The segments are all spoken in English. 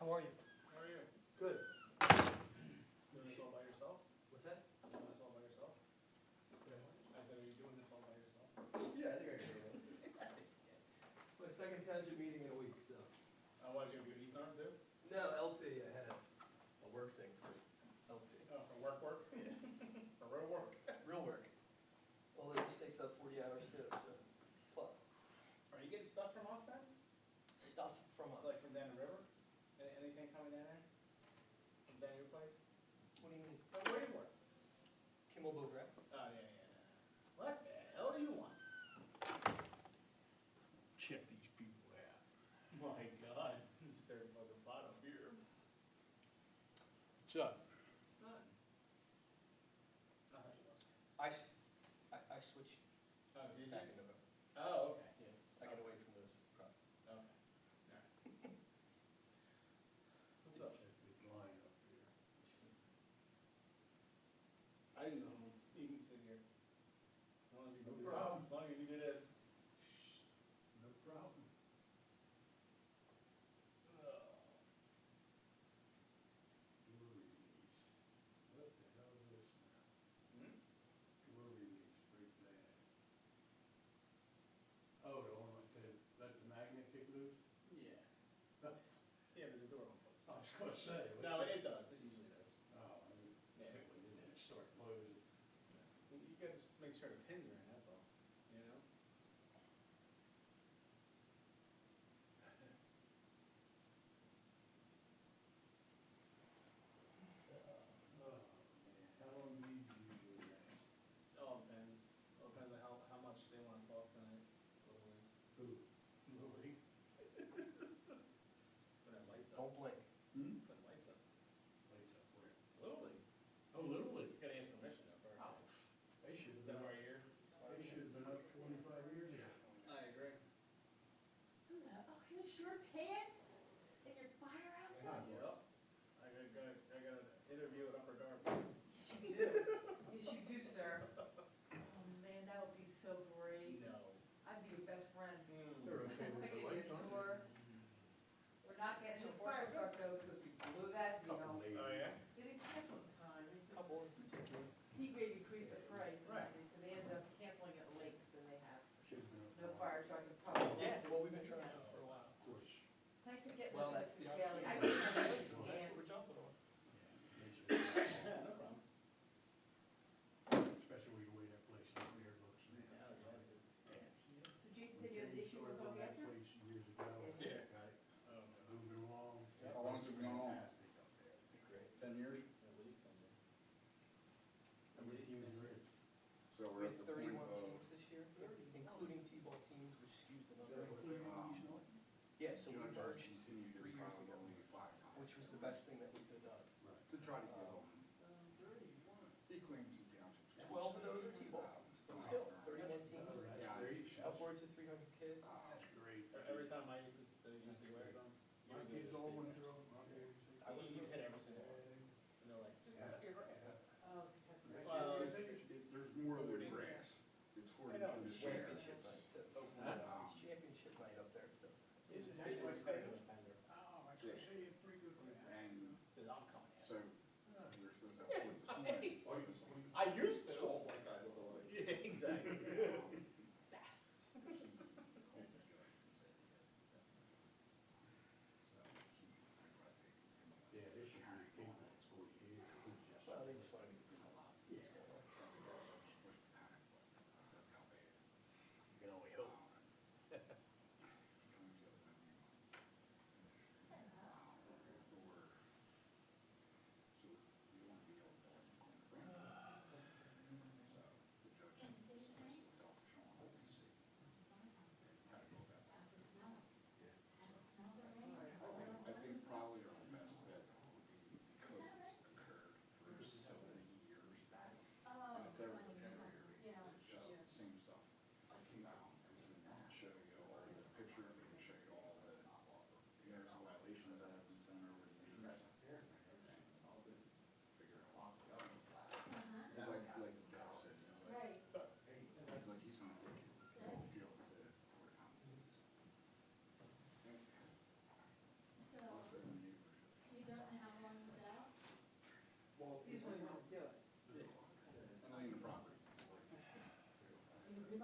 How are you? How are you? Good. Doing this all by yourself? What's that? Doing this all by yourself? Yeah, I said, are you doing this all by yourself? I think I can do it. My second township meeting in a week, so. What, you gonna be an East Norton too? No, LP, I had a work thing for LP. Oh, for work? Yeah. For real work? Real work. Although this takes up 40 hours too, so, plus. Are you getting stuff from us then? Stuff from us. Like from down the river? Anything coming down there? From down your place? What do you mean? Oh, where do you work? Kimmel Boat Ramp? Oh, yeah. What the hell do you want? Check these people out. My God, stirred fucking pot up here. What's up? Nothing. Nothing else. I switched Oh, did back in you? November. Oh, okay. Yeah, I got away from those problems. Okay. Alright. What's up? Check this line up here. I can go home. You can sit here. As long as you No do this. problem. As long as you do this. No problem. Door release. What the hell is this now? Hmm? Door release, break that. Oh, the one like that, let the magnet kick loose? Yeah. Yeah, but the door won't close. I was gonna say. what No, the- it does. It usually does. Oh, I mean, Yeah. hit when it didn't start closing. You gotta just make sure the pins are in, that's all. You know? Oh, man, how long do you usually last? It all depends. All depends on how much they wanna talk tonight. Literally. Who? Lori? Put that lights up. Don't blink. Hmm? Put lights up. Lights up where? Literally. Oh, Little League. Gotta ask permission though first. Oh, they should Is have that been, right here? they should have been up 25 years ago. I agree. Hello. Oh, here's your pants and your fire outfit. Yep. I got an interview at Upper Darby. Yes, you do. Yes, you do, sir. Oh, man, that would be so great. No. I'd be your best friend. They're okay with I the give you lights a on. tour. We're not getting So the far, fire so truck though, because we blew that deal. Couple ladies. Oh, yeah? It didn't cancel in time. It just, Couple in particular. Seagrave increased the price. and Right. everything, So they ended up canceling it late, so they have Should have been up. no fire truck. and probably Yeah, won't well, we've soon. been trying Yeah. for a while. Of course. Thanks for getting Well, us that's into the Kelly. I opportunity. didn't know this That's what and we're jumping on. Yeah, no problem. Especially when you weigh that place up there, looks. Yeah, I would love to. So Jason said you had an issue with Started on that after? place years ago. Yeah. Got it Oh, moving along. Yeah. How long has it been going on? Fantastic up there. Great. 10 years? at least then. How many teams are in? So We we're have at the point 31 of, teams this year, including T-ball teams, which skews the Is that number. including East Norton? Yeah, so we Judge merged continued to 3 years probably ago, only 5 times. which was the best thing that we could have done. Right. To try to give them, 31. he claims the township's. 12 of those are T-ball teams, but still, 31 teams, All right, Yeah. great. upwards of 300 kids. That's great. Every time I used to go with them. My kids all went through. my kids. He's hit every single one. And they're like, just cut your grass. Oh, to cut the Well, I think there's more than grass. It's I know, 42 It's to share. championship night too. Huh? It's championship night up there too. Is it He's actually always saying it was Bender. Oh, I should say it's pretty good for that. And Says, I'm coming in. so Oh, the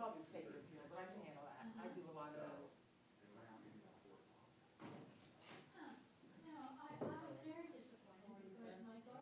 probably paper appeal, but I can handle that. I do a lot of those. They went out maybe about 4 o'clock. No, I was very disappointed because my daughter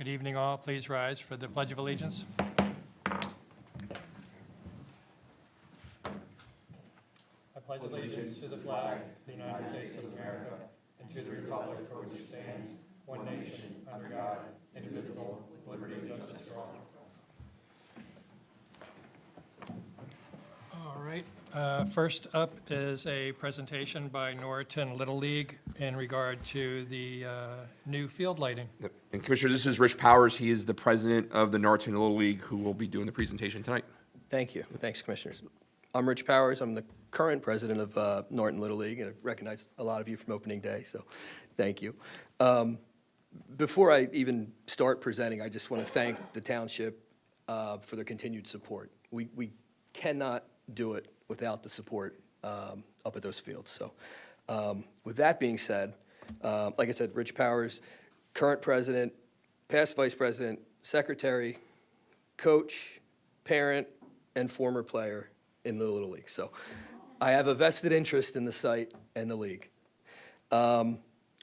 Good evening, all. Please rise for the Pledge of Allegiance. I pledge allegiance to the flag of the United States of America and to the republic for which it stands, one nation, under God, indivisible, with liberty and justice for all. All right. First up is a presentation by Norriton Little League in regard to the new field lighting. Yep. And Commissioner, this is Rich Powers. He is the president of the Norriton Little League who will be doing the presentation tonight. Thank you. Thanks, Commissioners. I'm Rich Powers. I'm the current president of Norriton Little League, and I recognize a lot of you from opening day, so thank you. Before I even start presenting, I just want to thank the township for their continued support. We cannot do it without the support up at those fields. So with that being said, like I said, Rich Powers, current president, past vice president, secretary, coach, parent, and former player in the Little League. So I have a vested interest in the site and the league. So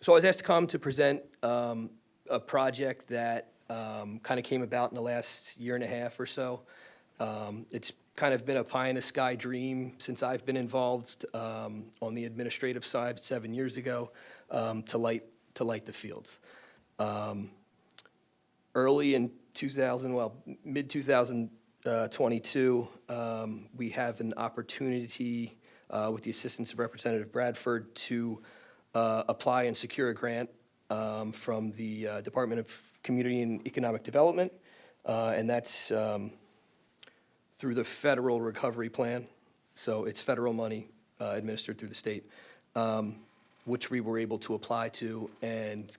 I was asked to come to present a project that kind of came about in the last year and a half or so. It's kind of been a pie-in-the-sky dream since I've been involved on the administrative side 7 years ago to light the fields. Early in mid-2022, we have an opportunity with the assistance of Representative Bradford to apply and secure a grant from the Department of Community and Economic Development, and that's through the Federal Recovery Plan. So it's federal money administered through the state, which we were able to apply to and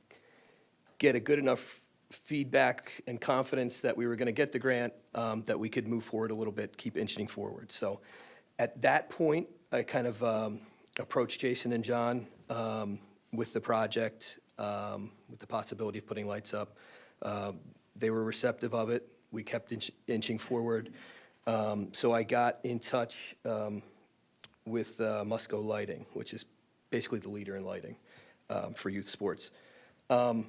get a good enough feedback and confidence that we were going to get the grant, that we could move forward a little bit, keep inching forward. So at that point, I kind of approached Jason and John with the project, with the possibility of putting lights up. They were receptive of it. We kept inching forward. So I got in touch with Musco Lighting, which is basically the leader in lighting for youth sports. So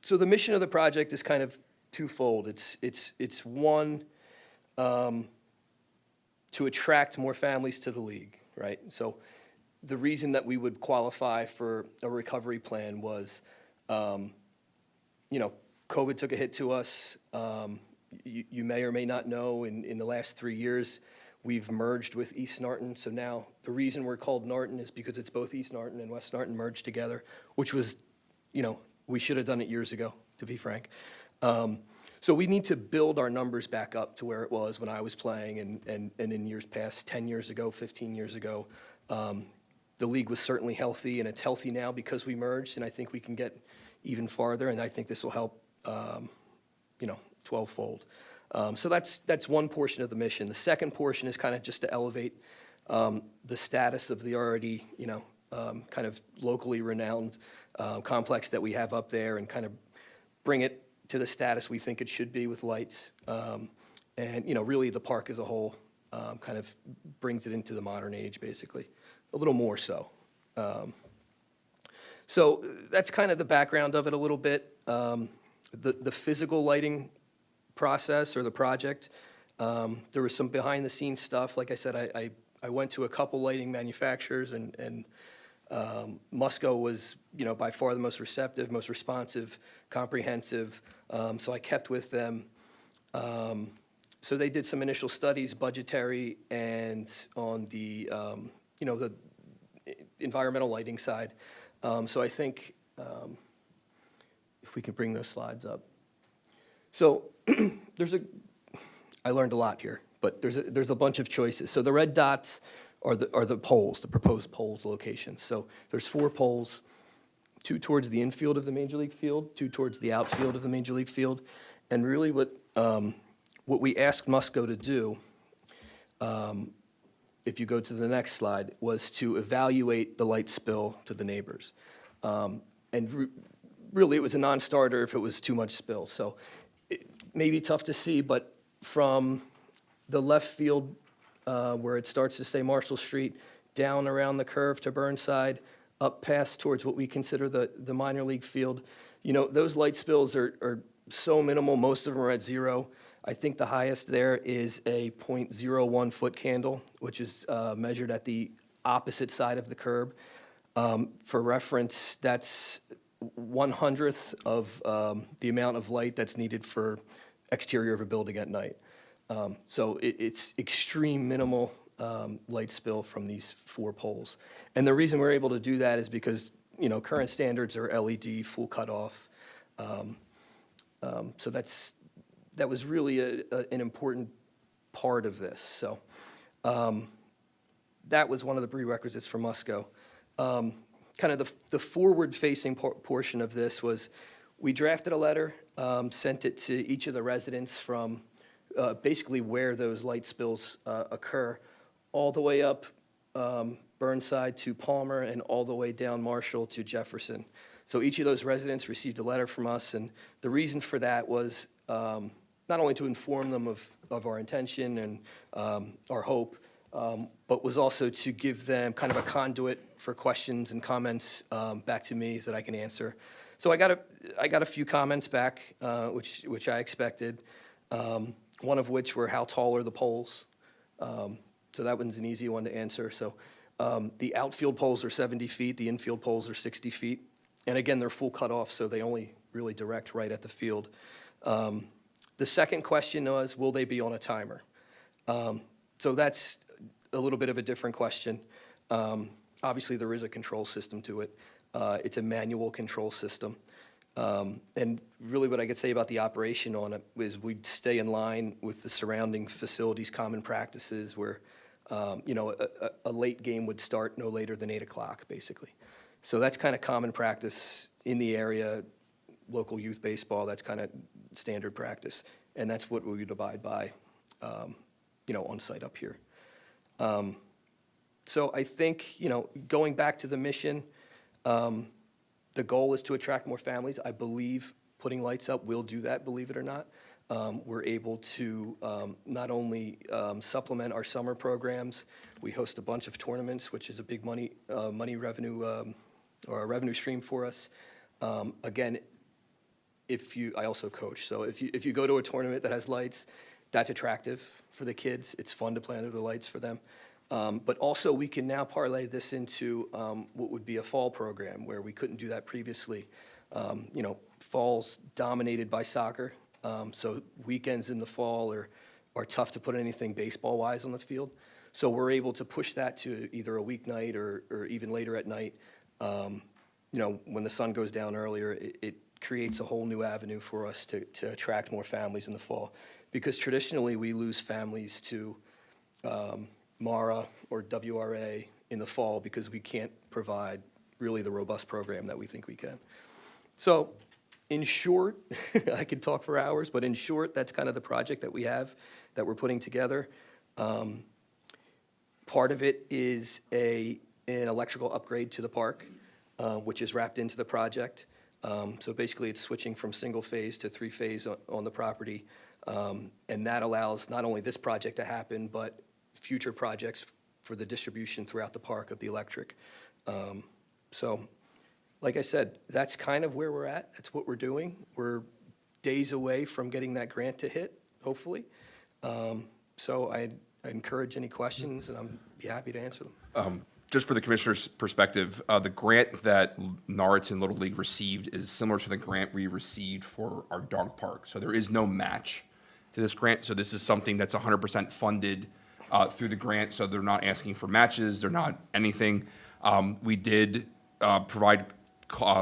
the mission of the project is kind of twofold. It's one, to attract more families to the league, right? So the reason that we would qualify for a recovery plan was, COVID took a hit to us. You may or may not know, in the last 3 years, we've merged with East Norriton. So now the reason we're called Norriton is because it's both East Norriton and West Norriton merged together, which was, we should have done it years ago, to be frank. So we need to build our numbers back up to where it was when I was playing and in years past, 10 years ago, 15 years ago. The league was certainly healthy, and it's healthy now because we merged, and I think we can get even farther, and I think this will help, 12-fold. So that's one portion of the mission. The second portion is kind of just to elevate the status of the already, kind of locally renowned complex that we have up there, and kind of bring it to the status we think it should be with lights. And, really the park as a whole kind of brings it into the modern age, basically, a little more so. So that's kind of the background of it a little bit. The physical lighting process or the project, there was some behind-the-scenes stuff. Like I said, I went to a couple lighting manufacturers, and Musco was, by far the most receptive, most responsive, comprehensive. So I kept with them. So they did some initial studies, budgetary and on the, the environmental lighting side. So I think if we can bring those slides up. So I learned a lot here, but there's a bunch of choices. So the red dots are the poles, the proposed poles locations. So there's 4 poles, 2 towards the infield of the Major League field, 2 towards the outfield of the Major League field. And really what we asked Musco to do, if you go to the next slide, was to evaluate the light spill to the neighbors. And really it was a non-starter if it was too much spill. So it may be tough to see, but from the left field where it starts to say Marshall Street, down around the curve to Burnside, up past towards what we consider the minor league field, those light spills are so minimal, most of them are at 0. I think the highest there is a .01 foot candle, which is measured at the opposite side of the curb. For reference, that's 1/100th of the amount of light that's needed for exterior of a building at night. So it's extreme minimal light spill from these 4 poles. And the reason we're able to do that is because, you know, current standards are LED, full cutoff. So that was really an important part of this. So that was one of the prerequisites for Musco. Kind of the forward-facing portion of this was we drafted a letter, sent it to each of the residents from basically where those light spills occur, all the way up Burnside to Palmer and all the way down Marshall to Jefferson. So each of those residents received a letter from us, and the reason for that was not only to inform them of our intention and our hope, but was also to give them kind of a conduit for questions and comments back to me that I can answer. So I got a few comments back, which I expected. One of which were how tall are the poles? So that one's an easy one to answer. So the outfield poles are 70 feet, the infield poles are 60 feet. And again, they're full cutoff, so they only really direct right at the field. The second question was, will they be on a timer? So that's a little bit of a different question. Obviously, there is a control system to it. It's a manual control system. And really what I could say about the operation on it is we'd stay in line with the surrounding facilities' common practices where, you know, a late game would start no later than 8 o'clock, basically. So that's kind of common practice in the area, local youth baseball, that's kind of standard practice. And that's what we would abide by, you know, on site up here. So I think, you know, going back to the mission, the goal is to attract more families. I believe putting lights up will do that, believe it or not. We're able to not only supplement our summer programs, we host a bunch of tournaments, which is a big money revenue or a revenue stream for us. Again, I also coach, so if you go to a tournament that has lights, that's attractive for the kids. It's fun to play under the lights for them. But also we can now parlay this into what would be a fall program where we couldn't do that previously. You know, fall's dominated by soccer, so weekends in the fall are tough to put anything baseball-wise on the field. So we're able to push that to either a weeknight or even later at night. You know, when the sun goes down earlier, it creates a whole new avenue for us to attract more families in the fall. Because traditionally we lose families to MARA or WRA in the fall because we can't provide really the robust program that we think we can. So in short, I could talk for hours, but in short, that's kind of the project that we have that we're putting together. Part of it is an electrical upgrade to the park, which is wrapped into the project. So basically it's switching from single phase to 3-phase on the property. And that allows not only this project to happen, but future projects for the distribution throughout the park of the electric. So, like I said, that's kind of where we're at. That's what we're doing. We're days away from getting that grant to hit, hopefully. So I encourage any questions, and I'm be happy to answer them. Just for the commissioner's perspective, the grant that Norriton Little League received is similar to the grant we received for our dog park. So there is no match to this grant. So this is something that's 100% funded through the grant. So they're not asking for matches. They're not anything. We did provide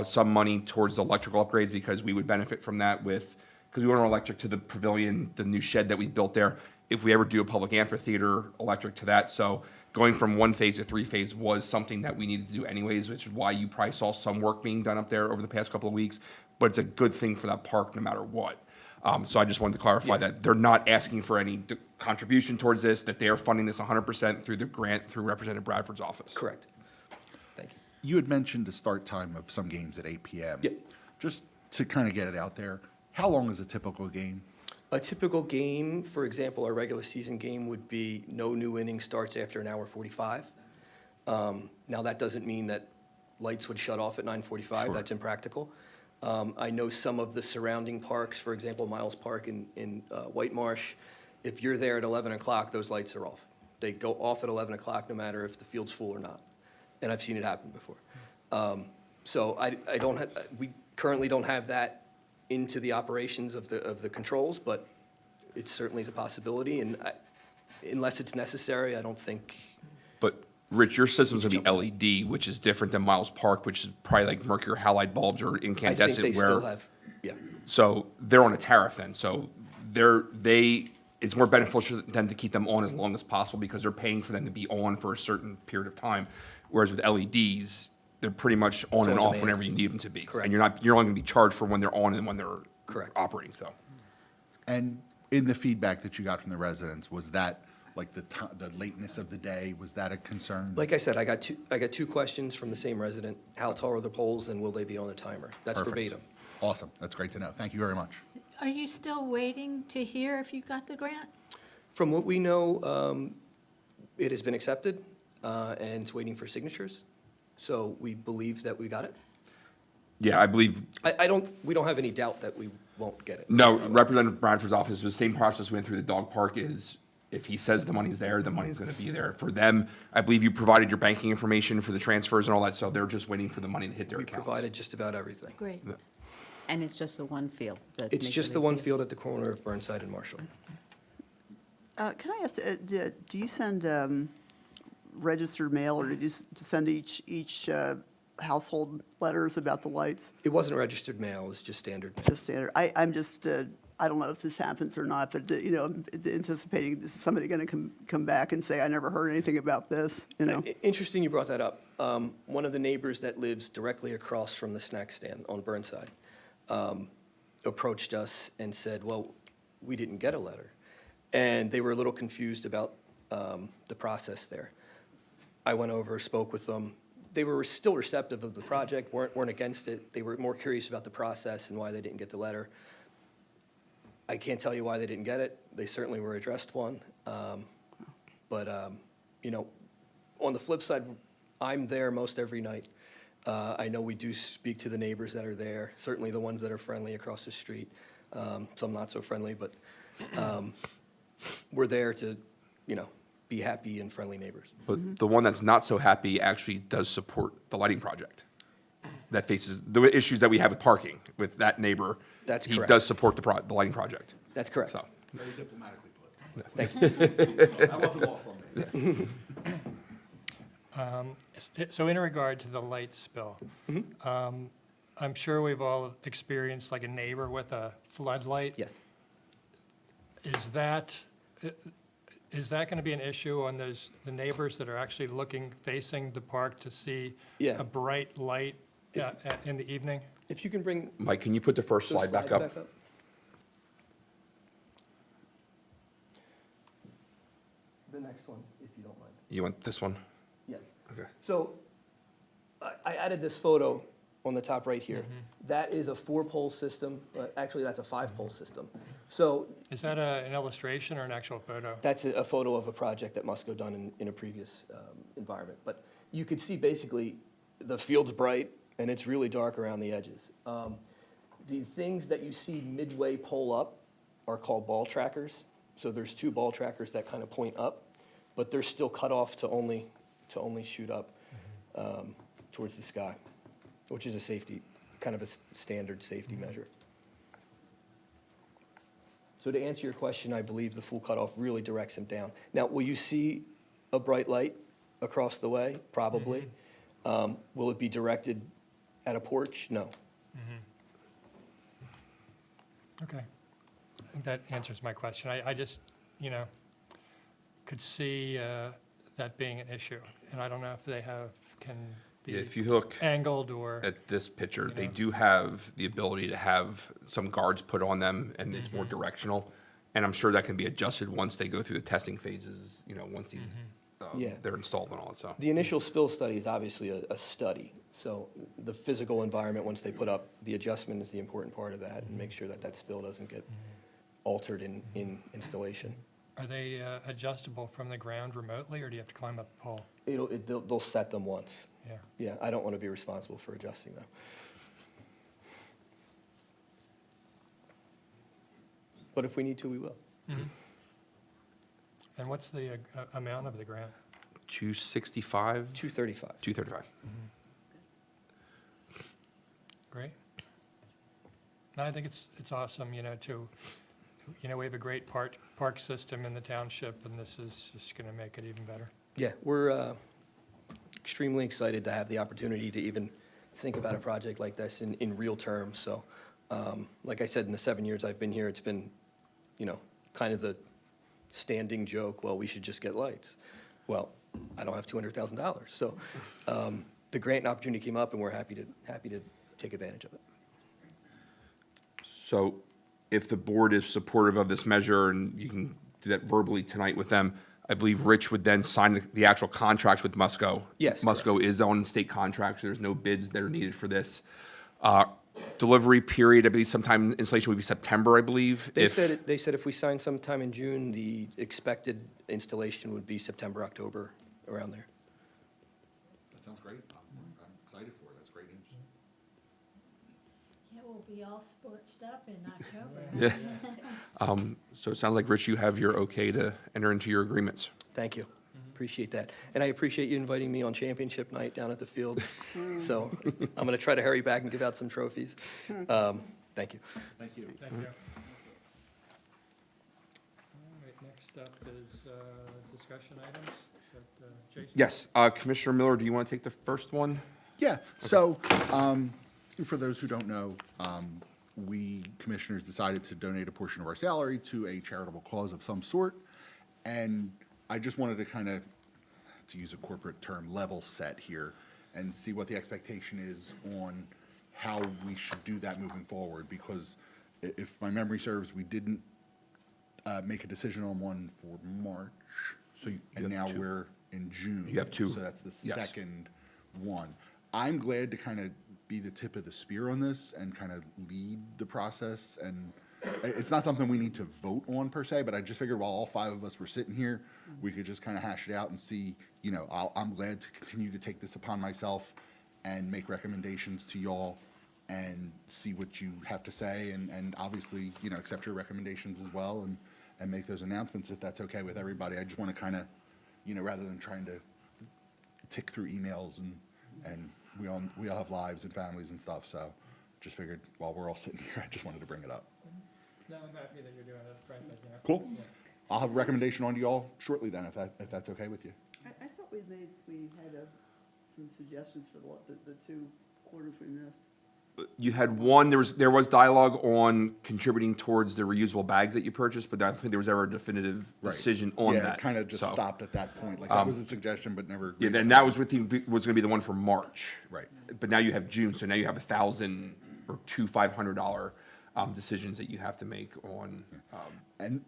some money towards electrical upgrades because we would benefit from that because we want our electric to the pavilion, the new shed that we built there. If we ever do a public amphitheater, electric to that. So going from 1-phase to 3-phase was something that we needed to do anyways, which is why you probably saw some work being done up there over the past couple of weeks. But it's a good thing for that park no matter what. So I just wanted to clarify that they're not asking for any contribution towards this, that they are funding this 100% through the grant through Representative Bradford's office. Correct. Thank you. You had mentioned the start time of some games at 8 p.m. Yep. Just to kind of get it out there, how long is a typical game? A typical game, for example, our regular season game would be no new inning starts after 1:45. Now, that doesn't mean that lights would shut off at 9:45. Sure. That's impractical. I know some of the surrounding parks, for example, Miles Park in White Marsh, if you're there at 11 o'clock, those lights are off. They go off at 11 o'clock, no matter if the field's full or not. And I've seen it happen before. So I don't, we currently don't have that into the operations of the controls, but it certainly is a possibility, and unless it's necessary, I don't think, But, Rich, your system's gonna be LED, which is different than Miles Park, which is probably like mercury halide bulbs or I think they incandescent, still where, have, yeah. so they're on a tariff then, so it's more beneficial to them to keep them on as long as possible because they're paying for them to be on for a certain period of time. Whereas with LEDs, they're pretty much on and on off demand. whenever you need them to be. Correct. And you're only gonna be charged for when they're on and when they're Correct. operating, so. And in the feedback that you got from the residents, was that, like, the lateness of the day, was that a concern? Like I said, I got two questions from the same resident. How tall are the poles and will they be on a timer? That's Perfect. verbatim. Awesome, that's great to know. Thank you very much. Are you still waiting to hear if you got the grant? From what we know, it has been accepted, and it's waiting for signatures. So we believe that we got it. Yeah, I believe, We don't have any doubt that we won't get it. no, Representative Bradford's office, the same process we went through the dog park is, if he says the money's there, the money's gonna be there. For them, I believe you provided your banking information for the transfers and all that, so they're just waiting for the money to hit their We accounts. provided just about everything. Great. And it's just the one field? that It's makes just a the big one deal? field at the corner of Burnside and Marshall. Can I ask, do you send registered mail, or did you send each household letters about the lights? It wasn't registered mail, it was just standard mail. Just standard? I'm just, I don't know if this happens or not, but, I'm anticipating is somebody going to come back and say, I never heard anything about this, Interesting you brought that up. One of the neighbors that lives directly across from the snack stand on Burnside approached us and said, well, we didn't get a letter. And they were a little confused about the process there. I went over, spoke with them. They were still receptive of the project, weren't against it. They were more curious about the process and why they didn't get the letter. I can't tell you why they didn't get it. They certainly were addressed one. But on the flip side, I'm there most every night. I know we do speak to the neighbors that are there, certainly the ones that are friendly across the street, some not so friendly, but we're there to, be happy and friendly neighbors. But the one that's not so happy actually does support the lighting project. That faces the issues that we have with parking with that neighbor. That's He correct. does support the lighting project, That's correct. so. Very diplomatically put. Thank you. That wasn't lost on me. So in regard to the light spill, I'm sure we've all experienced like a neighbor with a floodlight. Yes. Is that going to be an issue on the neighbors that are actually facing the park to see Yeah. a bright light in the evening? If you can bring Mike, can you put the first those slide back slides up? The next one, if you don't mind. You want this one? Yes. Okay. So I added this photo on the top right here. Mm-hmm. That is a 4-pole system. Actually, that's a 5-pole system. So Is that an illustration or an actual photo? that's a photo of a project that must go done in a previous environment. But you could see basically the field's bright and it's really dark around the edges. The things that you see midway pole up are called ball trackers. So there's 2 ball trackers that kind of point up, but they're still cut off to only shoot up towards the sky, which is a safety, kind of a standard safety measure. So to answer your question, I believe the full cutoff really directs him down. Now, will you see a bright light across the way? Probably. Will it be directed at a porch? No. Okay. I think that answers my question. I just, could see that being an issue. And I don't know if they can Yeah, be if you look angled or, at this picture, they know. do have the ability to have some guards put on them, and it's more directional. And I'm sure that can be adjusted once they go through the testing phases, once these, Yeah. they're installed and all that, so. The initial spill study is obviously a study. So the physical environment, once they put up, the adjustment is the important part of that, and make sure that that spill doesn't get altered in installation. are they adjustable from the ground remotely, or do you have to climb up the pole? They'll set them once. Yeah. Yeah, I don't want to be responsible for adjusting them. but if we need to, we will. And what's the amount of the grant? 265? 235. 235. Great. No, I think it's awesome, we have a great park system in the township, and this is just going to make it even better. Yeah, we're extremely excited to have the opportunity to even think about a project like this in real terms. So, like I said, in the 7 years I've been here, it's been, kind of the standing joke, well, we should just get lights. Well, I don't have $200,000. So the grant opportunity came up, and we're happy to take advantage of it. So if the board is supportive of this measure, and you can do that verbally tonight with them, I believe Rich would then sign the actual contracts with Musco. Yes, Musco is on state contract, so there's no bids that are needed for this. Delivery period, I believe sometime installation would be September, I believe. They said if we sign sometime in June, the expected installation would be September, October, around there. That sounds great. I'm excited for it. That's great news. It will be all sports stuff in October. So it sounds like, Rich, you have your okay to enter into your agreements. Thank you. Appreciate that. And I appreciate you inviting me on championship night down at the field. So I'm going to try to hurry back and give out some trophies. Thank you. Thank you. Thank you. All right, next up is discussion items. Is that, Jason? Yes, Commissioner Miller, do you want to take the first one? Yeah, so, for those who don't know, we commissioners decided to donate a portion of our salary to a charitable cause of some sort. And I just wanted to kind of, to use a corporate term, level set here and see what the expectation is on how we should do that moving forward. Because if my memory serves, we didn't make a decision on one for March. So you And have now two. we're in June. You have two. So that's the Yes. second one. I'm glad to kind of be the tip of the spear on this and kind of lead the process. And it's not something we need to vote on per se, but I just figured while all five of us were sitting here, we could just kind of hash it out and see, I'm glad to continue to take this upon myself and make recommendations to y'all and see what you have to say, and obviously, accept your recommendations as well, and make those announcements if that's okay with everybody. I just want to kind of, rather than trying to tick through emails and we all have lives and families and stuff, so just figured while we're all sitting here, I just wanted to bring it up. No, I'm happy that you're doing it, frankly. Cool. Yeah. I'll have a recommendation on to y'all shortly then, if that's okay with you. I thought we had some suggestions for the 2 quarters we missed. You had one, there was dialogue on contributing towards the reusable bags that you purchased, but I don't think there was ever a definitive Right. decision on Yeah, that. it kind of just So, stopped at that point. Like, that was a suggestion, but never Yeah, agreed and on. that was was going to be the one for March. Right. But now you have June, so now you have 1,000 or two $500 decisions that you have to make on. And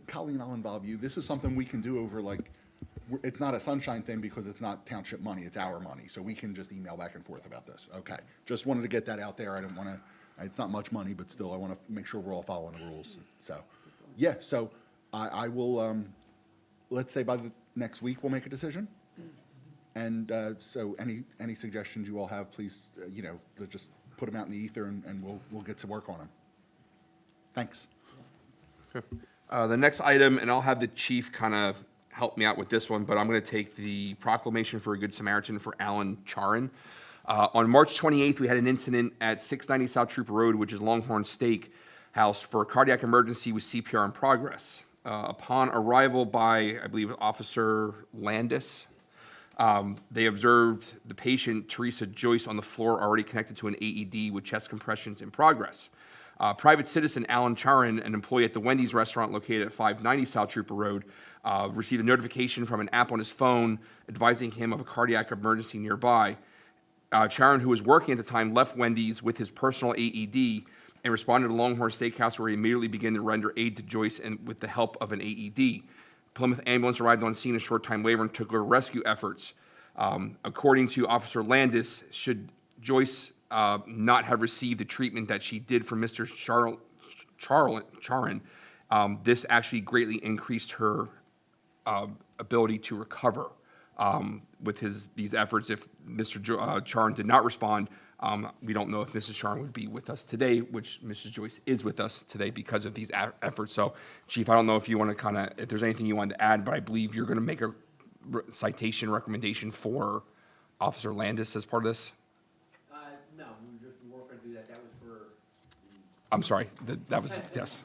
Colleen, I'll involve you. This is something we can do over, like, it's not a sunshine thing because it's not township money, it's our money. So we can just email back and forth about this. Okay. Just wanted to get that out there. I didn't want to, it's not much money, but still, I want to make sure we're all following the rules. So, yeah, so I will, let's say by the next week, we'll make a decision. And so any suggestions you all have, please, just put them out in the ether and we'll get to work on them. Thanks. The next item, and I'll have the chief kind of help me out with this one, but I'm going to take the proclamation for a Good Samaritan for Alan Charin. On March 28th, we had an incident at 690 South Trooper Road, which is Longhorn Steak House, for a cardiac emergency with CPR in progress. Upon arrival by, I believe, Officer Landis, they observed the patient, Teresa Joyce, on the floor, already connected to an AED with chest compressions in progress. Private citizen Alan Charin, an employee at the Wendy's restaurant located at 590 South Trooper Road, received a notification from an app on his phone advising him of a cardiac emergency nearby. Charin, who was working at the time, left Wendy's with his personal AED and responded to Longhorn Steakhouse, where he immediately began to render aid to Joyce and with the help of an AED. Plymouth ambulance arrived on scene a short time later and took over rescue efforts. According to Officer Landis, should Joyce not have received the treatment that she did from Mr. Charin, this actually greatly increased her ability to recover. with these efforts. If Mr. Charn did not respond, we don't know if Mrs. Charn would be with us today, which Mrs. Joyce is with us today because of these efforts. So, Chief, I don't know if you want to if there's anything you wanted to add, but I believe you're going to make a citation recommendation for Officer Landis as part of this. No, we weren't gonna do that, that was for. I'm sorry, that was, yes.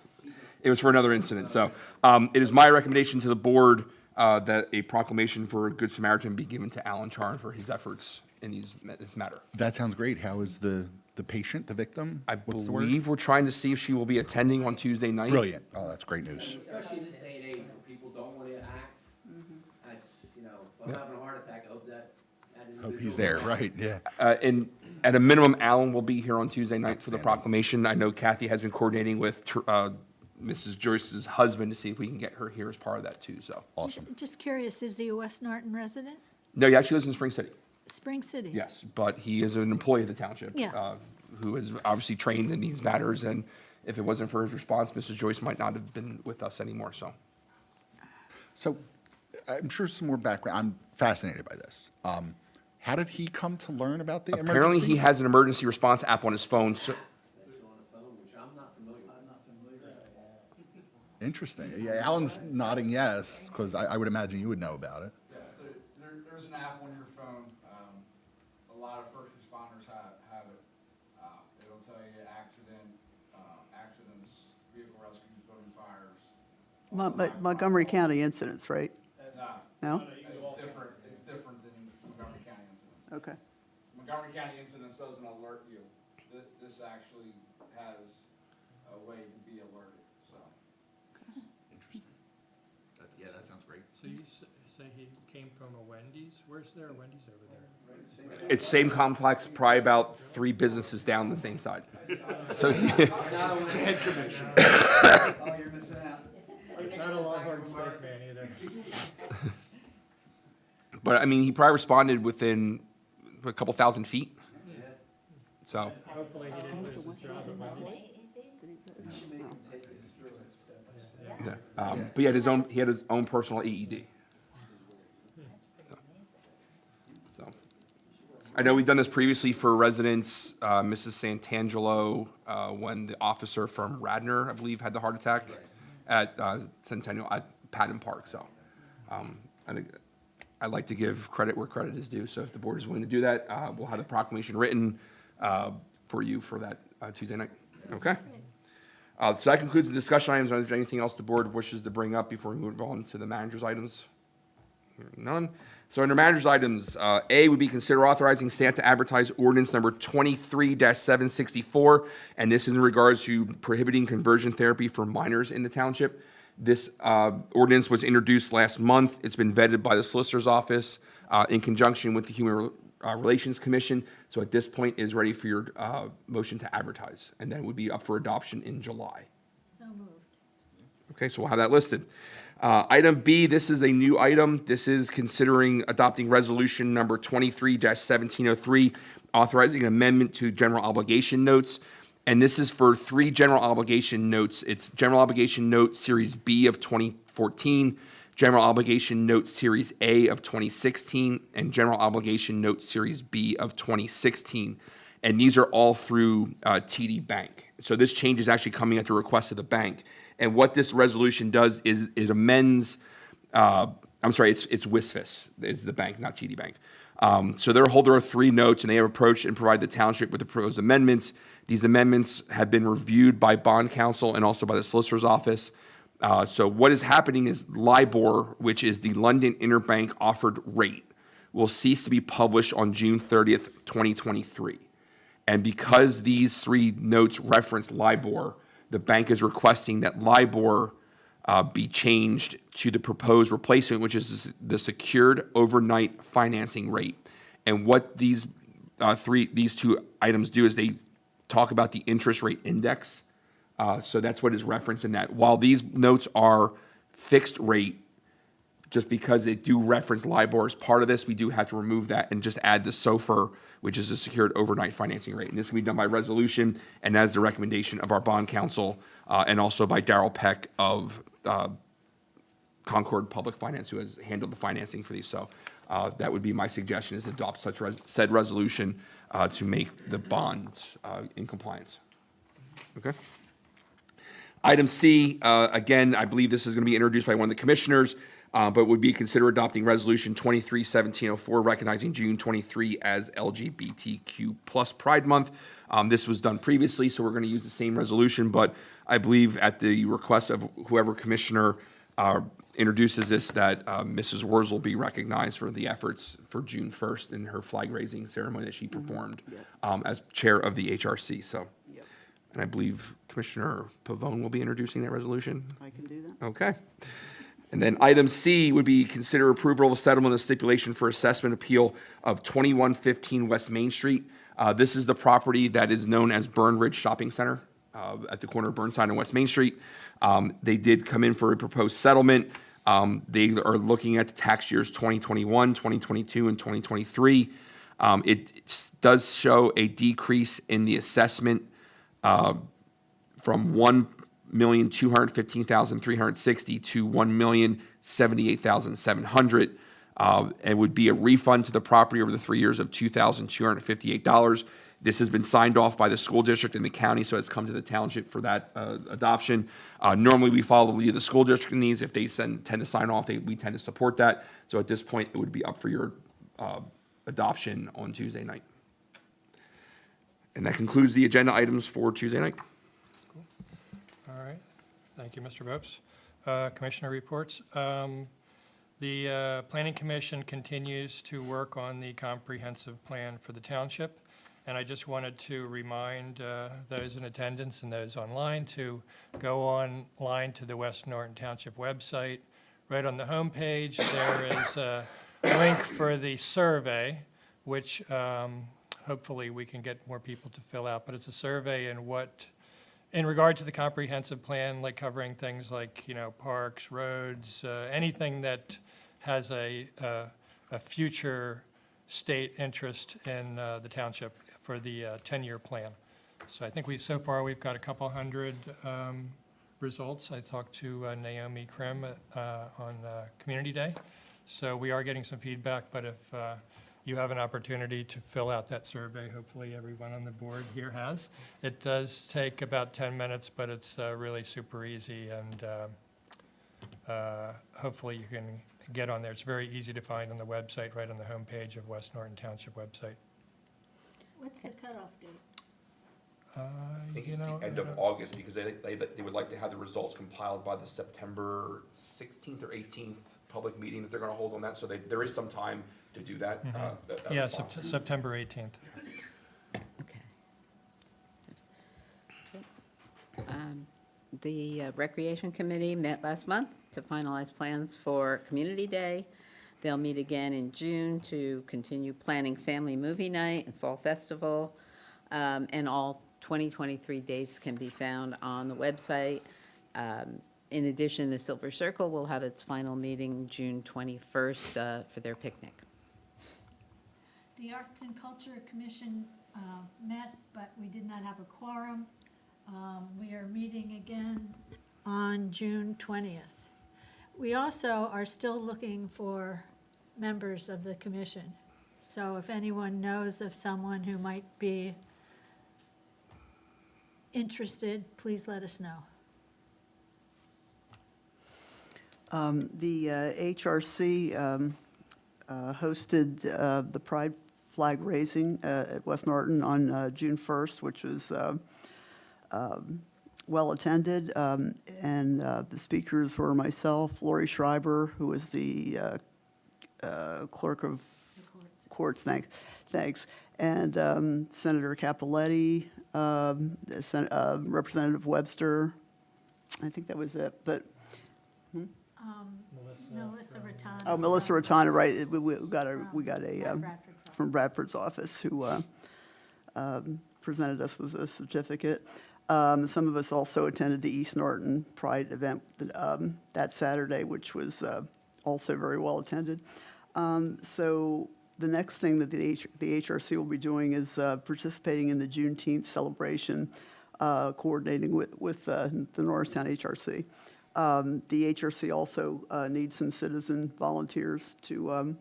It was for another incident. So it is my recommendation to the board that a proclamation for a Good Samaritan be given to Alan Charn for his efforts in this matter. That sounds great. How is the patient, the victim? I What's the word? believe we're trying to see if she will be attending on Tuesday night. Brilliant. Oh, that's great news. Especially in this day and age where people don't want to act, that's, you know, if I'm having a heart attack, I hope that Hope he's individual there, will act. right, yeah. And at a minimum, Alan will be here on Tuesday night for the proclamation. I know Kathy has been coordinating with Mrs. Joyce's husband to see if we can get her here as part of that too, so. Awesome. Just curious, is he a West Norton resident? No, he actually lives in Spring City. Spring City? Yes, but he is an employee of the township. Yeah. Who is obviously trained in these matters, and if it wasn't for his response, Mrs. Joyce might not have been with us anymore, so. So I'm sure some more background. I'm fascinated by this. How did he come to learn about the emergency? Apparently, he has an emergency response app on his phone, so, On the phone, which I'm not familiar with. Interesting. Yeah, Alan's nodding yes, because I would imagine you would know about it. Yeah, so there's an app on your phone. A lot of first responders have it. It'll tell you accidents, vehicle rescues, building fires. Montgomery County incidents, right? No? It's different than Montgomery County incidents. Okay. Montgomery County incidents doesn't alert you. This actually has a way to be alerted, so. Interesting. Yeah, that sounds great. So you say he came from a Wendy's? Where's there a Wendy's over there? it's same complex, probably about 3 businesses down the same side. So, Head commission. Oh, you're missing out. Not a Longhorn steak man either. but I mean, he probably responded within a couple thousand feet. So, Hopefully he didn't lose his job at Wendy's. yeah. But he had his own personal AED. So, I know we've done this previously for residents, Mrs. Santangelo, when the officer from Radnor, I believe, had the heart attack at Centennial, at Patton Park. So, I'd like to give credit where credit is due. So if the board is willing to do that, we'll have the proclamation written for you for that Tuesday night. Okay? So that concludes the discussion items. Is there anything else the board wishes to bring up before we move on to the manager's items? Hearing none. So under manager's items, A would be consider authorizing staff to advertise ordinance number 23-764, and this is in regards to prohibiting conversion therapy for minors in the township. This ordinance was introduced last month. It's been vetted by the Solicitor's Office in conjunction with the Human Relations Commission. So at this point, it is ready for your motion to advertise, and then it would be up for adoption in July. So moved. Okay, so we'll have that listed. Item B, this is a new item. This is considering adopting resolution number 23-1703, authorizing an amendment to general obligation notes. And this is for 3 general obligation notes. It's General Obligation Note Series B of 2014, General Obligation Note Series A of 2016, and General Obligation Note Series B of 2016. And these are all through TD Bank. So this change is actually coming at the request of the bank. And what this resolution does is it amends, it's WISFIS is the bank, not TD Bank. So they're a holder of 3 notes, and they have approached and provided the township with the proposed amendments. These amendments have been reviewed by bond counsel and also by the solicitor's office. So what is happening is LIBOR, which is the London Interbank Offered Rate, will cease to be published on June 30th, 2023. And because these 3 notes reference LIBOR, the bank is requesting that LIBOR be changed to the proposed replacement, which is the secured overnight financing rate. And what these 2 items do is they talk about the interest rate index. So that's what is referenced in that. While these notes are fixed rate, just because they do reference LIBOR as part of this, we do have to remove that and just add the SOFR, which is a secured overnight financing rate. And this can be done by resolution, and that is the recommendation of our bond counsel and also by Darrell Peck of Concord Public Finance, who has handled the financing for these. So that would be my suggestion, is adopt such said resolution to make the bond in compliance. Okay? Item C, again, I believe this is going to be introduced by one of the commissioners, but would be consider adopting Resolution 23-1704, recognizing June 23 as LGBTQ plus Pride Month. This was done previously, so we're going to use the same resolution, but I believe at the request of whoever commissioner introduces this, that Mrs. Wurz will be recognized for the efforts for June 1st in her flag-raising ceremony that she performed as chair of the HRC. So, and I believe Commissioner Pavone will be introducing that resolution. I can do that. Okay. And then item C would be consider approval of a settlement of stipulation for assessment appeal of 2115 West Main Street. This is the property that is known as Burn Ridge Shopping Center at the corner of Burnside and West Main Street. They did come in for a proposed settlement. They are looking at the tax years 2021, 2022, and 2023. It does show a decrease in the assessment from $1,215,360 to $1,078,700. And would be a refund to the property over the 3 years of $2,258. This has been signed off by the school district and the county, so it's come to the township for that adoption. Normally, we follow the lead of the school district in these. If they tend to sign off, we tend to support that. So at this point, it would be up for your adoption on Tuesday night. And that concludes the agenda items for Tuesday night. Cool. All right. Thank you, Mr. Bopes. Commissioner reports. The Planning Commission continues to work on the comprehensive plan for the township. And I just wanted to remind those in attendance and those online to go online to the West Norriton Township website. Right on the homepage, there is a link for the survey, which hopefully we can get more people to fill out. But it's a survey in regard to the comprehensive plan, like covering things like, parks, roads, anything that has a future state interest in the township for the 10-year plan. So I think so far we've got a couple hundred results. I talked to Naomi Krim on Community Day. So we are getting some feedback, but if you have an opportunity to fill out that survey, hopefully everyone on the board here has. It does take about 10 minutes, but it's really super easy, and hopefully you can get on there. It's very easy to find on the website, right on the homepage of West Norriton Township website. What's the cutoff date? I think it's the end of August, because they would like to have the results compiled by the September 16th or 18th public meeting that they're going to hold on that. So there is some time to do that. Yeah, September 18th. Okay. The Recreation Committee met last month to finalize plans for Community Day. They'll meet again in June to continue planning Family Movie Night and Fall Festival. And all 2023 dates can be found on the website. In addition, the Silver Circle will have its final meeting June 21st for their picnic. The Arts and Culture Commission met, but we did not have a quorum. We are meeting again on June 20th. We also are still looking for members of the commission. So if anyone knows of someone who might be interested, please let us know. The HRC hosted the Pride flag raising at West Norriton on June 1st, which was well attended, and the speakers were myself, Lori Schreiber, who is the clerk of courts, thanks, and Senator Capoletti, Representative Webster. I think that was it, but. Melissa Rattana. Oh, Melissa Rattana, right, we got a from Bradford's office who presented us with a certificate. Some of us also attended the East Norriton Pride event that Saturday, which was also very well attended. So the next thing that the HRC will be doing is participating in the Juneteenth celebration, coordinating with the Norristown HRC. The HRC also needs some citizen volunteers to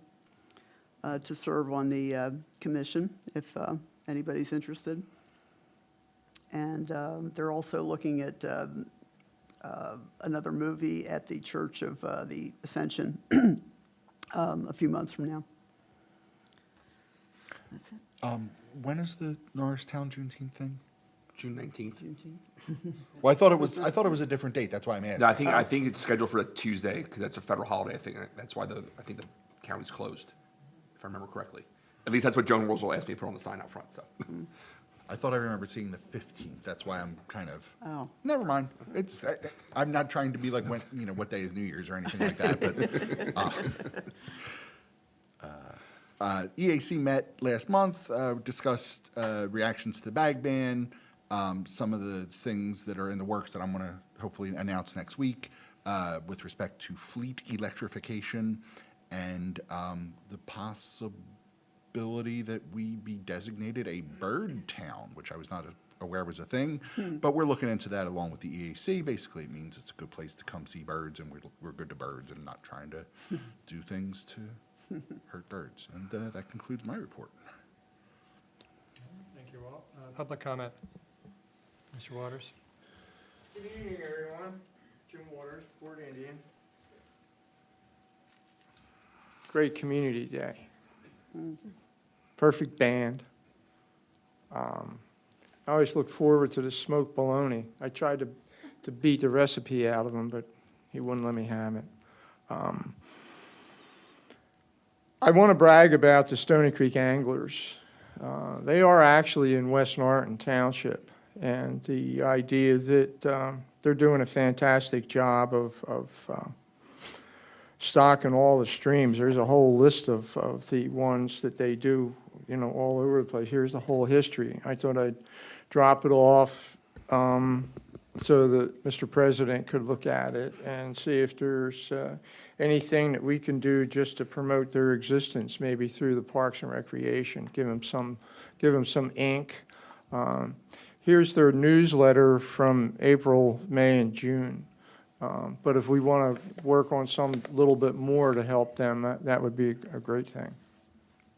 to serve on the commission, if anybody's interested. And they're also looking at another movie at the Church of the Ascension a few months from now. That's it. When is the Norristown Juneteenth thing? June 19th. Well, I thought it was a different date. That's why I'm asking. No, I think it's scheduled for that Tuesday, because that's a federal holiday. I think that's why I think the county's closed, if I remember correctly. At least that's what Joan Rosal asked me to put on the sign out front, so. I thought I remembered seeing the 15th. That's why I'm kind of. Oh. Never mind. I'm not trying to be like when what day is New Year's or anything like that. But EAC met last month, discussed reactions to the bag ban, some of the things that are in the works that I'm going to hopefully announce next week with respect to fleet electrification and the possibility that we be designated a bird town, which I was not aware was a thing. But we're looking into that along with the EAC. Basically, it means it's a good place to come see birds, and we're good to birds and not trying to do things to hurt birds. And that concludes my report. Thank you all. Public comment. Mr. Waters? Good evening, everyone. Jim Waters, Port Indian. Great community day. Perfect band. I always look forward to the smoked bologna. I tried to beat the recipe out of him, but he wouldn't let me have it. I want to brag about the Stony Creek Anglers. They are actually in West Norriton Township, and the idea that they're doing a fantastic job of stocking all the streams. There's a whole list of the ones that they do, all over the place. Here's the whole history. I thought I'd drop it off so that Mr. President could look at it and see if there's anything that we can do just to promote their existence, maybe through the Parks and Recreation. Give them some ink. Here's their newsletter from April, May, and June. But if we want to work on some little bit more to help them, that would be a great thing.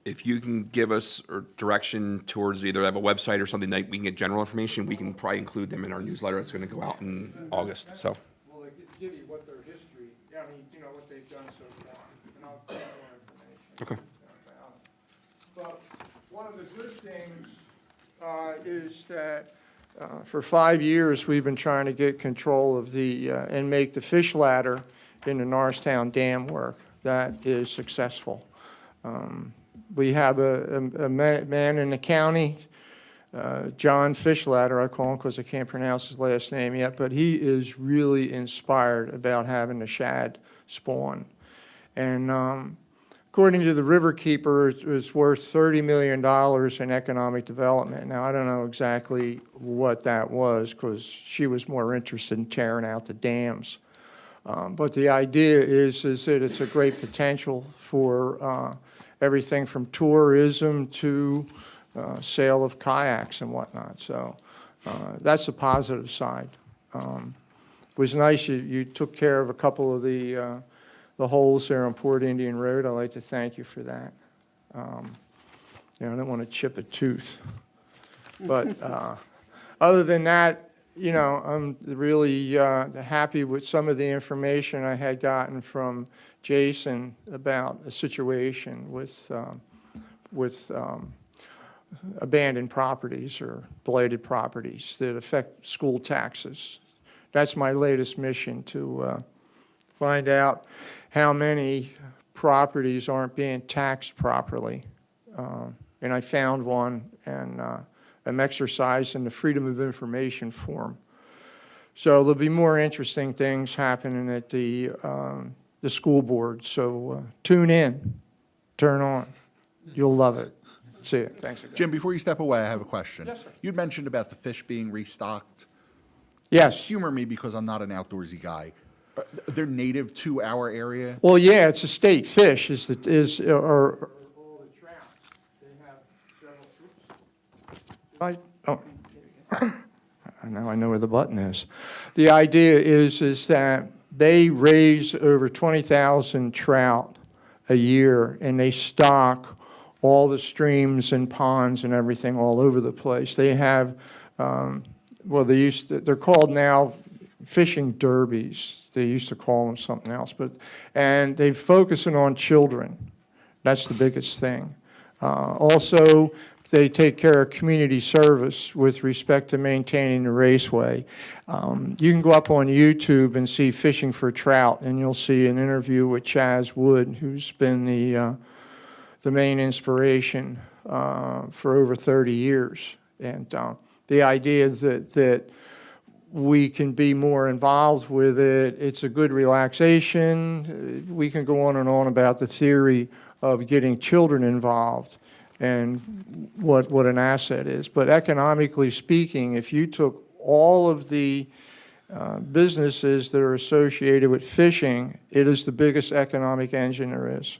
If you can give us direction towards either have a website or something that we can get general information, we can probably include them in our newsletter. It's going to go out in August, so. Well, they give you what their history, what they've done so far, and I'll get more information. Okay. But one of the good things is that for 5 years, we've been trying to get control of and make the fish ladder in the Norristown Dam work. That is successful. We have a man in the county, John Fishladder, I call him because I can't pronounce his last name yet, but he is really inspired about having the shad spawn. And according to the Riverkeeper, it was worth $30 million in economic development. Now, I don't know exactly what that was because she was more interested in tearing out the dams. But the idea is that it's a great potential for everything from tourism to sale of kayaks and whatnot. So that's the positive side. It was nice you took care of a couple of the holes there on Port Indian Road. I'd like to thank you for that. I don't want to chip a tooth. But other than that, I'm really happy with some of the information I had gotten from Jason about a situation with abandoned properties or blighted properties that affect school taxes. That's my latest mission, to find out how many properties aren't being taxed properly. And I found one, and I'm exercising the Freedom of Information form. So there'll be more interesting things happening at the school board. So tune in, turn on. You'll love it. See you. Thanks again. Jim, before you step away, I have a question. Yes, sir. You'd mentioned about the fish being restocked. Yes. Humor me because I'm not an outdoorsy guy. They're native to our area? Well, yeah, it's a state fish. All the trouts. They have several groups. Now I know where the button is. The idea is that they raise over 20,000 trout a year, and they stock all the streams and ponds and everything all over the place. They have, well, they're called now fishing derbies. They used to call them something else, and they're focusing on children. That's the biggest thing. Also, they take care of community service with respect to maintaining the raceway. You can go up on YouTube and see Fishing for Trout, and you'll see an interview with Chaz Wood, who's been the main inspiration for over 30 years. And the idea that we can be more involved with it, it's a good relaxation. We can go on and on about the theory of getting children involved and what an asset is. But economically speaking, if you took all of the businesses that are associated with fishing, it is the biggest economic engine there is.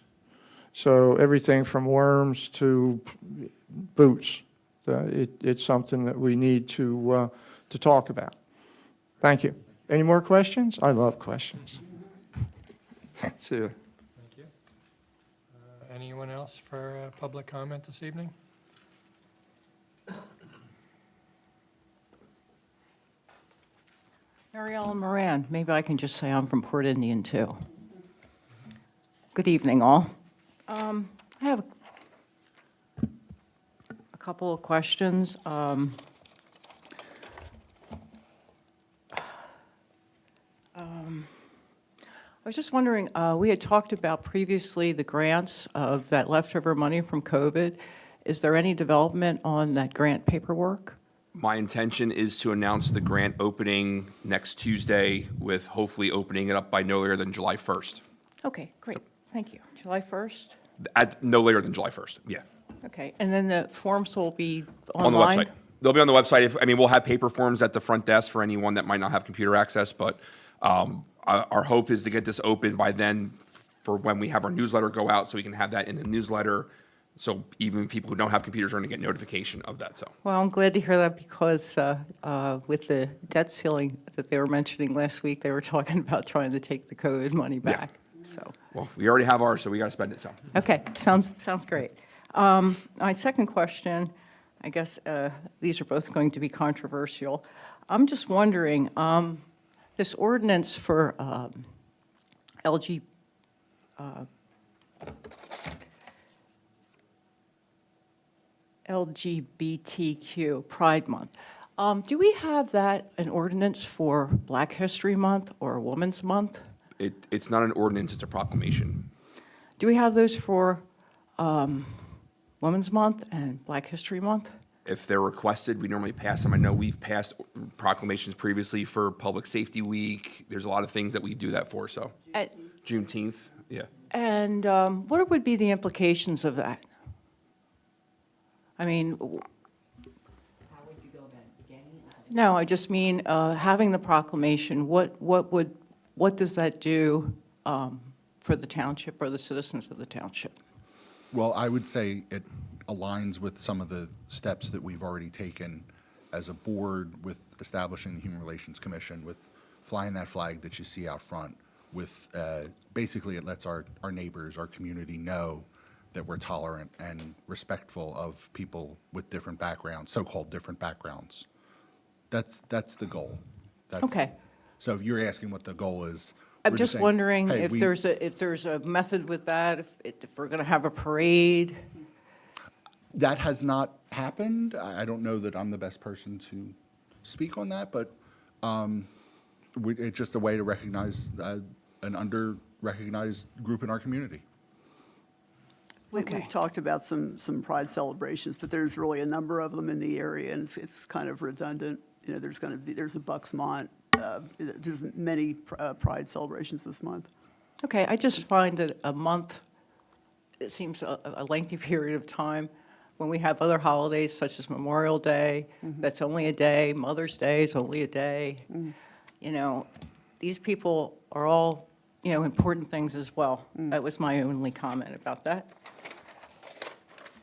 So everything from worms to boots, it's something that we need to talk about. Thank you. Any more questions? I love questions. Thank you. Anyone else for public comment this evening? Mary Ellen Moran. Maybe I can just say I'm from Port Indian, too. Good evening, all. I have a couple of questions. I was just wondering, we had talked about previously the grants of that leftover money from COVID. Is there any development on that grant paperwork? My intention is to announce the grant opening next Tuesday, with hopefully opening it up by no later than July 1st. Okay, great. Thank you. July 1st? At no later than July 1st, yeah. Okay, and then the forms will be On the online? website. They'll be on the website. We'll have paper forms at the front desk for anyone that might not have computer access, but our hope is to get this open by then for when we have our newsletter go out, so we can have that in the newsletter. So even people who don't have computers are going to get notification of that, so. Well, I'm glad to hear that because with the debt ceiling that they were mentioning last week, they were talking about trying to take the COVID money back, so. Well, we already have ours, so we got to spend it, so. Okay, sounds great. My second question, I guess these are both going to be controversial. I'm just wondering, this ordinance for LGBTQ Pride Month. Do we have that, an ordinance for Black History Month or Women's Month? It's not an ordinance, it's a proclamation. Do we have those for Women's Month and Black History Month? If they're requested, we normally pass them. I know we've passed proclamations previously for Public Safety Week. There's a lot of things that we do that for, so. Juneteenth, yeah. And what would be the implications of that? I mean, How would you go about getting it? no, I just mean having the proclamation. What does that do for the township or the citizens of the township? Well, I would say it aligns with some of the steps that we've already taken as a board with establishing the Human Relations Commission, with flying that flag that you see out front, with basically it lets our neighbors, our community know that we're tolerant and respectful of people with different backgrounds, so-called different backgrounds. That's the goal. Okay. So if you're asking what the goal is, I'm we're just saying, wondering hey, if there's a method with that, if we're going to have a parade. That has not happened. I don't know that I'm the best person to speak on that, but it's just a way to recognize an under-recognized group in our community. Okay. We've talked about some pride celebrations, but there's really a number of them in the area, and it's kind of redundant. You know, there's a Bucksmont, there's many pride celebrations this month. Okay, I just find that a month, it seems a lengthy period of time. When we have other holidays such as Memorial Day, that's only a day, Mother's Day is only a day. You know, these people are all, you know, important things as well. That was my only comment about that.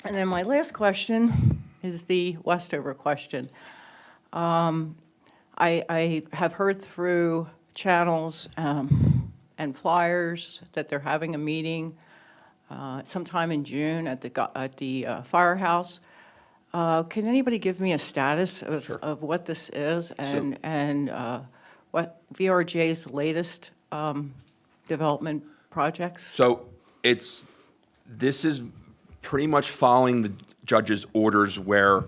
And then my last question is the Westover question. I have heard through channels and flyers that they're having a meeting sometime in June at the firehouse. Can anybody give me a status of what this is and what VRJ's latest development projects? So this is pretty much following the judge's orders where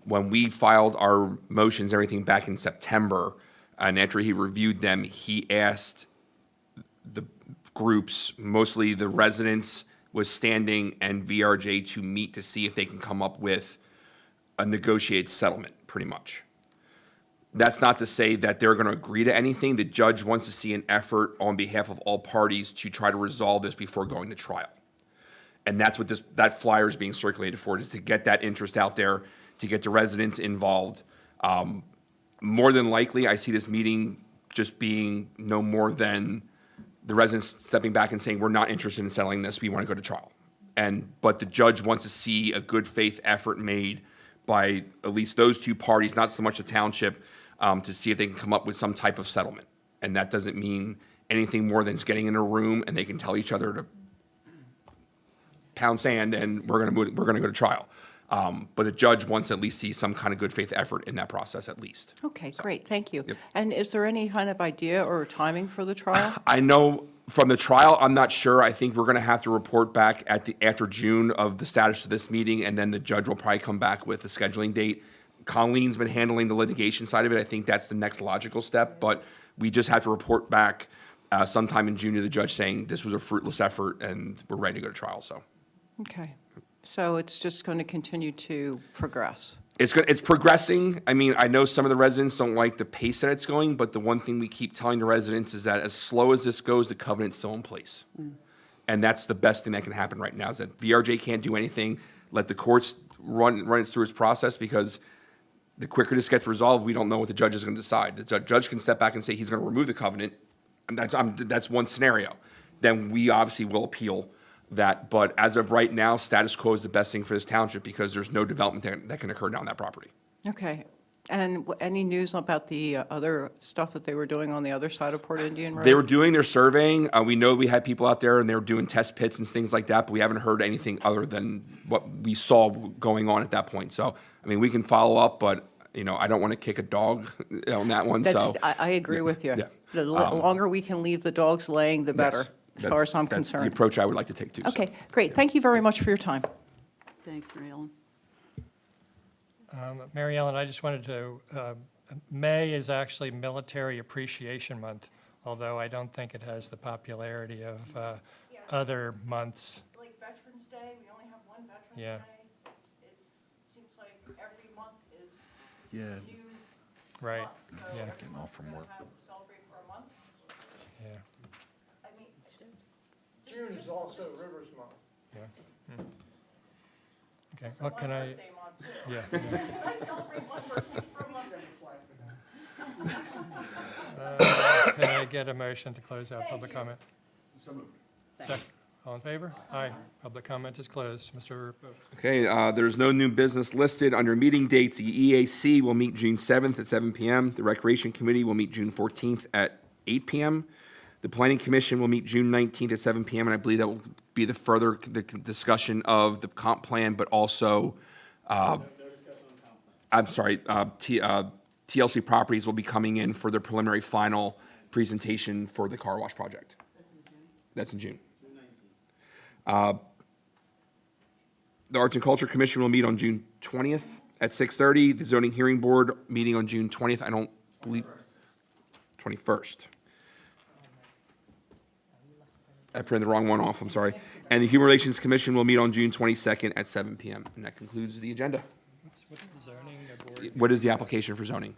when we filed our motions, everything back in September, and after he reviewed them, he asked the groups, mostly the residents was standing and VRJ, to meet to see if they can come up with a negotiated settlement, pretty much. That's not to say that they're going to agree to anything. The judge wants to see an effort on behalf of all parties to try to resolve this before going to trial. And that's what that flyer is being circulated for, is to get that interest out there, to get the residents involved. More than likely, I see this meeting just being no more than the residents stepping back and saying, we're not interested in settling this, we want to go to trial. But the judge wants to see a good faith effort made by at least those two parties, not so much the township, to see if they can come up with some type of settlement. And that doesn't mean anything more than just getting in a room and they can tell each other to pound sand and we're going to go to trial. But the judge wants to at least see some kind of good faith effort in that process at least. Okay, great, thank you. Yep. And is there any kind of idea or timing for the trial? I know from the trial, I'm not sure. I think we're going to have to report back after June of the status of this meeting, and then the judge will probably come back with a scheduling date. Colleen's been handling the litigation side of it. I think that's the next logical step, but we just have to report back sometime in June to the judge saying this was a fruitless effort and we're ready to go to trial, so. Okay, so it's just going to continue to progress? It's progressing. I mean, I know some of the residents don't like the pace that it's going, but the one thing we keep telling the residents is that as slow as this goes, the covenant's still in place. And that's the best thing that can happen right now, is that VRJ can't do anything. Let the courts run it through its process, because the quicker this gets resolved, we don't know what the judge is going to decide. The judge can step back and say he's going to remove the covenant, and that's one scenario. Then we obviously will appeal that. But as of right now, status quo is the best thing for this township, because there's no development that can occur down that property. Okay, and any news about the other stuff that they were doing on the other side of Port Indian Road? They were doing their surveying. We know we had people out there and they were doing test pits and things like that, but we haven't heard anything other than what we saw going on at that point. So, I mean, we can follow up, but, I don't want to kick a dog on that one, so. I agree with you. Yeah. The longer we can leave the dogs laying, the better, as far as I'm That's concerned. the approach I would like to take too. so. Okay, great, thank you very much for your time. Thanks, Mary Ellen. Mary Ellen, I just wanted to, May is actually Military Appreciation Month, although I don't think it has the popularity of other months. Like Veterans Day, we only have one Veterans Yeah. Day. It seems like every month is Yeah, new Right, month. So yeah. every Getting month off from we're gonna work. celebrate for a month. Yeah, I mean, June is also Rivers Month. yeah. Okay, well, can I, birthday month too. yeah. I celebrate one birthday for a month. Can I get a motion to close out public comment? Second. All in favor? Aye. Public comment is closed. Mr. Popes. Okay, there's no new business listed under meeting dates. The EAC will meet June 7th at 7 PM. The Recreation Committee will meet June 14th at 8 PM. The Planning Commission will meet June 19th at 7 PM, and I believe that will be the discussion of the comp plan, but also, I'm sorry, TLC Properties will be coming in for their preliminary final presentation for the car wash project. That's in June. The Arts and Culture Commission will meet on June 20th at 6:30. The Zoning Hearing Board meeting on June 20th, I don't believe, 21st. I printed the wrong one off, I'm sorry. And the Human Relations Commission will meet on June 22nd at 7 PM. And that concludes the agenda. What's the zoning board? What is the application for zoning?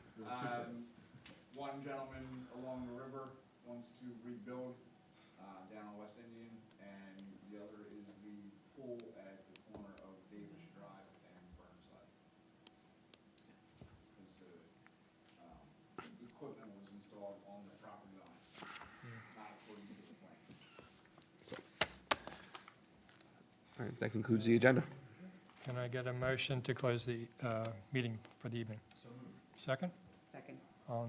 One gentleman along the river wants to rebuild down on West Indian, and the other is the pool at the corner of Davis Drive and Burnside. The equipment was installed on the property line, not according to the plan. All right, that concludes the agenda. Can I get a motion to close the meeting for the evening? Second? Second. All in